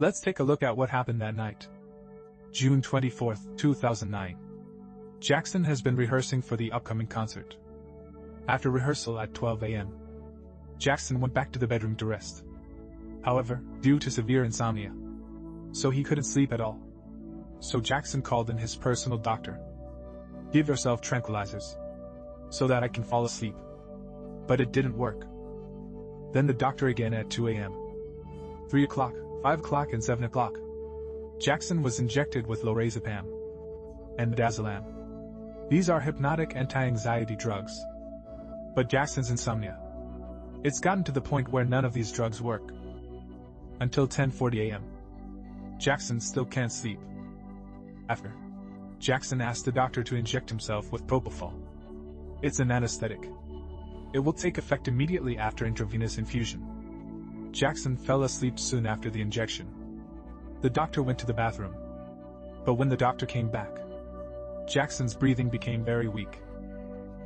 Let's take a look at what happened that night. June 24, 2009. Jackson has been rehearsing for the upcoming concert. After rehearsal at 12 a.m., Jackson went back to the bedroom to rest. However, due to severe insomnia, so he couldn't sleep at all. So Jackson called in his personal doctor. "Give yourself tranquilizers, so that I can fall asleep." But it didn't work. Then the doctor again at 2 a.m., 3 o'clock, 5 o'clock and 7 o'clock. Jackson was injected with lorazepam and midazolam. These are hypnotic anti-anxiety drugs. But Jackson's insomnia, it's gotten to the point where none of these drugs work. Until 10:40 a.m. Jackson still can't sleep. After, Jackson asked the doctor to inject himself with propofol. It's an anesthetic. It will take effect immediately after intravenous infusion. Jackson fell asleep soon after the injection. The doctor went to the bathroom. But when the doctor came back, Jackson's breathing became very weak.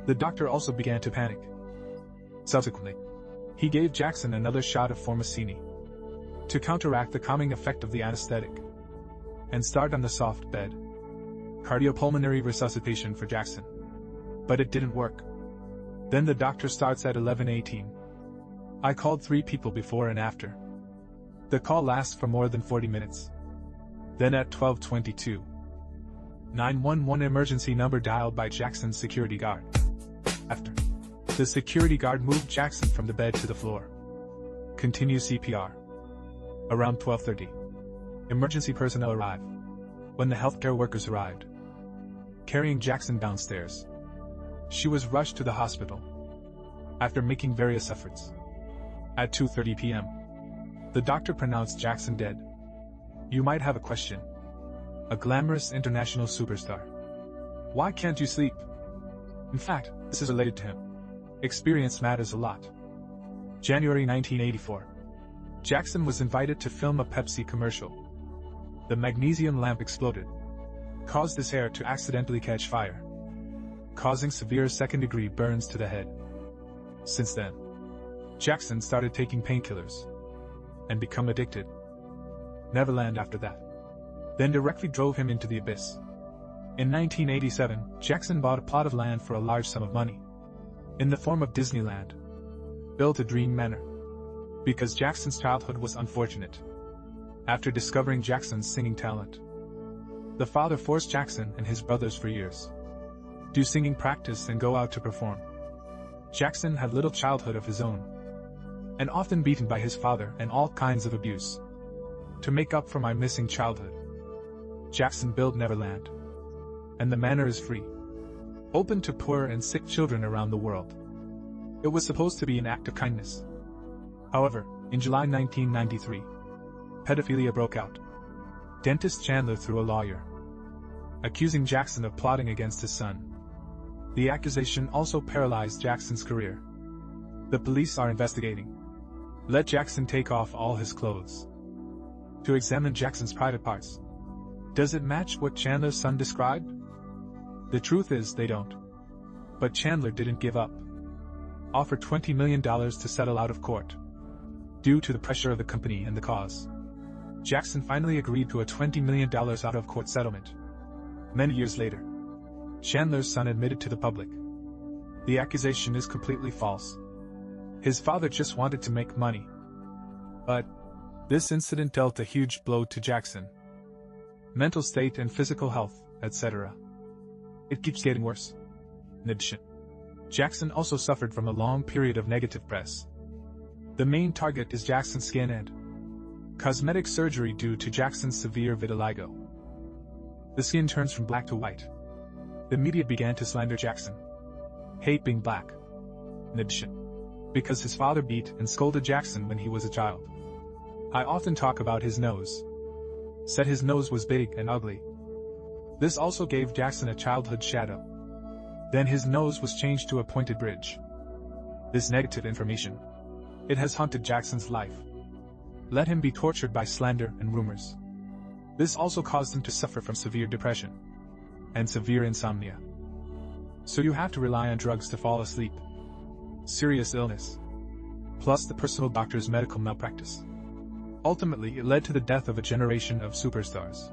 The doctor also began to panic. Subsequently, he gave Jackson another shot of Formicini to counteract the calming effect of the anesthetic and start on the soft bed cardiopulmonary resuscitation for Jackson. But it didn't work. Then the doctor starts at 11:18. I called 3 people before and after. The call lasts for more than 40 minutes. Then at 12:22, 911 emergency number dialed by Jackson's security guard. After, the security guard moved Jackson from the bed to the floor. Continue CPR. Around 12:30, emergency personnel arrived. When the healthcare workers arrived, carrying Jackson downstairs, she was rushed to the hospital. After making various efforts, at 2:30 p.m., the doctor pronounced Jackson dead. You might have a question. A glamorous international superstar. Why can't you sleep? In fact, this is related to him. Experience matters a lot. January 1984. Jackson was invited to film a Pepsi commercial. The magnesium lamp exploded, caused his hair to accidentally catch fire, causing severe second-degree burns to the head. Since then, Jackson started taking painkillers and become addicted. Neverland after that then directly drove him into the abyss. In 1987, Jackson bought a plot of land for a large sum of money, in the form of Disneyland, built a dream manor, because Jackson's childhood was unfortunate. After discovering Jackson's singing talent, the father forced Jackson and his brothers for years do singing practice and go out to perform. Jackson had little childhood of his own, and often beaten by his father and all kinds of abuse. To make up for my missing childhood, Jackson built Neverland, and the manor is free, open to poor and sick children around the world. It was supposed to be an act of kindness. However, in July 1993, pedophilia broke out. Dentist Chandler threw a lawyer, accusing Jackson of plotting against his son. The accusation also paralyzed Jackson's career. The police are investigating. Let Jackson take off all his clothes to examine Jackson's private parts. Does it match what Chandler's son described? The truth is they don't. But Chandler didn't give up. Offered $20 million to settle out of court. Due to the pressure of the company and the cause, Jackson finally agreed to a $20 million out-of-court settlement. Many years later, Chandler's son admitted to the public. The accusation is completely false. His father just wanted to make money. But this incident dealt a huge blow to Jackson. Mental state and physical health, etc. It keeps getting worse. In addition, Jackson also suffered from a long period of negative press. The main target is Jackson's skin and cosmetic surgery due to Jackson's severe vitiligo. The skin turns from black to white. The media began to slander Jackson, hate being black. In addition, because his father beat and scolded Jackson when he was a child. I often talk about his nose. Said his nose was big and ugly. This also gave Jackson a childhood shadow. Then his nose was changed to a pointed bridge. This negative information, it has haunted Jackson's life. Let him be tortured by slander and rumors. This also caused him to suffer from severe depression and severe insomnia. So you have to rely on drugs to fall asleep. Serious illness, plus the personal doctor's medical malpractice. Ultimately, it led to the death of a generation of superstars.